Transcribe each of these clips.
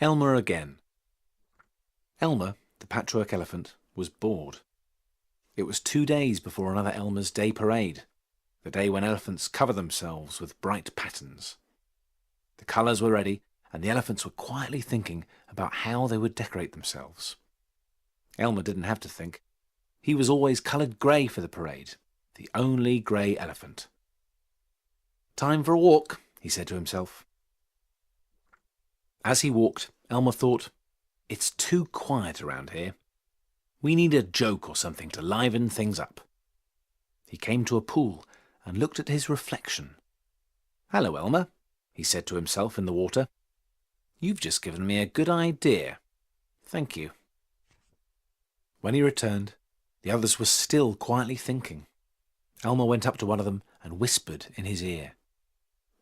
Elmer again. Elmer, the patchwork elephant, was bored. It was 2 days before another Elmer's Day Parade, the day when elephants cover themselves with bright patterns. The colours were ready, and the elephants were quietly thinking about how they would decorate themselves. Elmer didn't have to think. He was always coloured grey for the parade, the only grey elephant. "Time for a walk," he said to himself. As he walked, Elmer thought, "It's too quiet around here. We need a joke or something to liven things up." He came to a pool and looked at his reflection. "Hello, Elmer," he said to himself in the water. "You've just given me a good idea. Thank you." When he returned, the others were still quietly thinking. Elmer went up to one of them and whispered in his ear.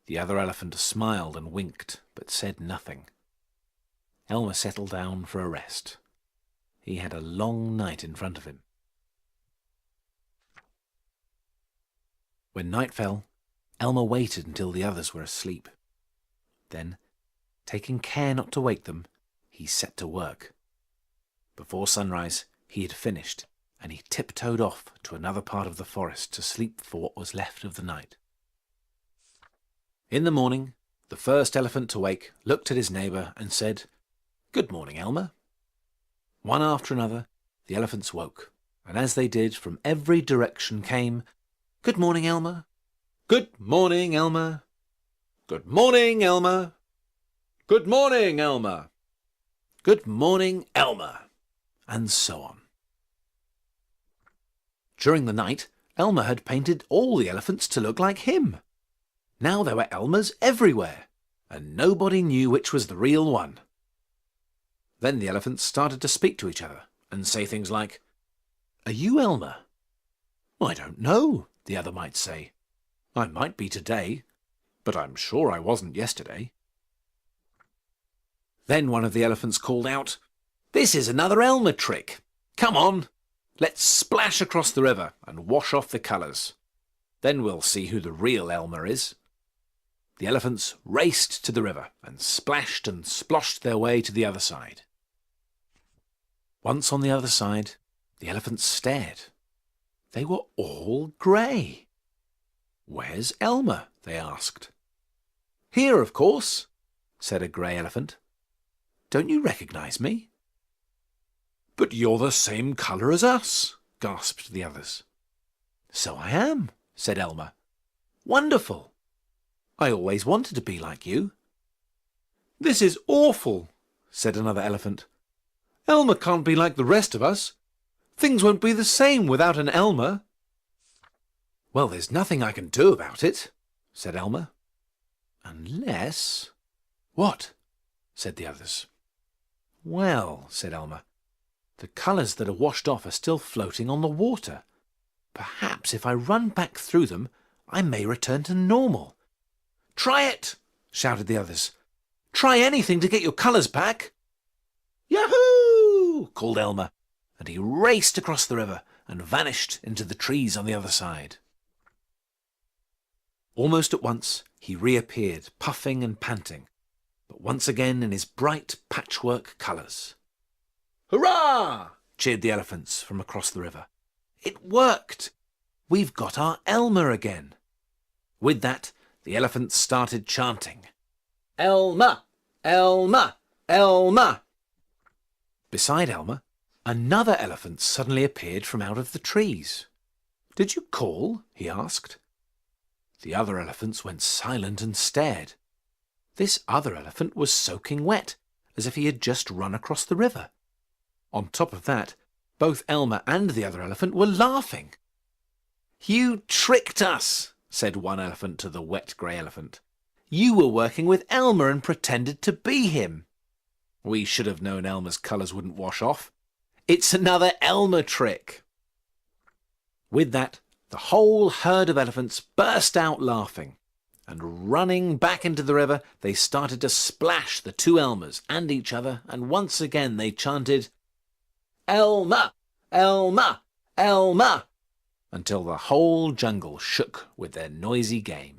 The other elephant smiled and winked, but said nothing. Elmer settled down for a rest. He had a long night in front of him. When night fell, Elmer waited until the others were asleep. Then, taking care not to wake them, he set to work. Before sunrise, he had finished, and he tiptoed off to another part of the forest to sleep for what was left of the night. In the morning, the first elephant to wake looked at his neighbour and said, "Good morning, Elmer." One after another, the elephants woke, and as they did, from every direction came, "Good morning, Elmer. Good morning, Elmer. Good morning, Elmer. Good morning, Elmer. Good morning, Elmer," and so on. During the night, Elmer had painted all the elephants to look like him. Now there were Elmers everywhere, and nobody knew which was the real one. Then the elephants started to speak to each other and say things like, "Are you Elmer?" "I don't know," the other might say. "I might be today, but I'm sure I wasn't yesterday." Then one of the elephants called out, "This is another Elmer trick. Come on, let's splash across the river and wash off the colours. Then we'll see who the real Elmer is." The elephants raced to the river and splashed and sploshed their way to the other side. Once on the other side, the elephants stared. They were all grey. "Where's Elmer?" they asked. "Here, of course," said a grey elephant. "Don't you recognise me?" "But you're the same colour as us," gasped the others. "So I am," said Elmer. "Wonderful! I always wanted to be like you." "This is awful," said another elephant. "Elmer can't be like the rest of us. Things won't be the same without an Elmer." "Well, there's nothing I can do about it," said Elmer. "Unless—" "What?" said the others. "Well," said Elmer, "the colours that are washed off are still floating on the water. Perhaps if I run back through them, I may return to normal." "Try it!" shouted the others. "Try anything to get your colours back." "Yahoo!" called Elmer, and he raced across the river and vanished into the trees on the other side. Almost at once he reappeared, puffing and panting, but once again in his bright patchwork colours. "Hurrah!" cheered the elephants from across the river. "It worked! We've got our Elmer again." With that, the elephants started chanting, "Elmer! Elmer! Elmer!" Beside Elmer, another elephant suddenly appeared from out of the trees. "Did you call?" he asked. The other elephants went silent and stared. This other elephant was soaking wet, as if he had just run across the river. On top of that, both Elmer and the other elephant were laughing. "You tricked us," said one elephant to the wet grey elephant. "You were working with Elmer and pretended to be him. We should have known Elmer's colours wouldn't wash off. It's another Elmer trick." With that, the whole herd of elephants burst out laughing, and running back into the river, they started to splash the two Elmers and each other, and once again they chanted, "Elmer! Elmer! Elmer!" until the whole jungle shook with their noisy game.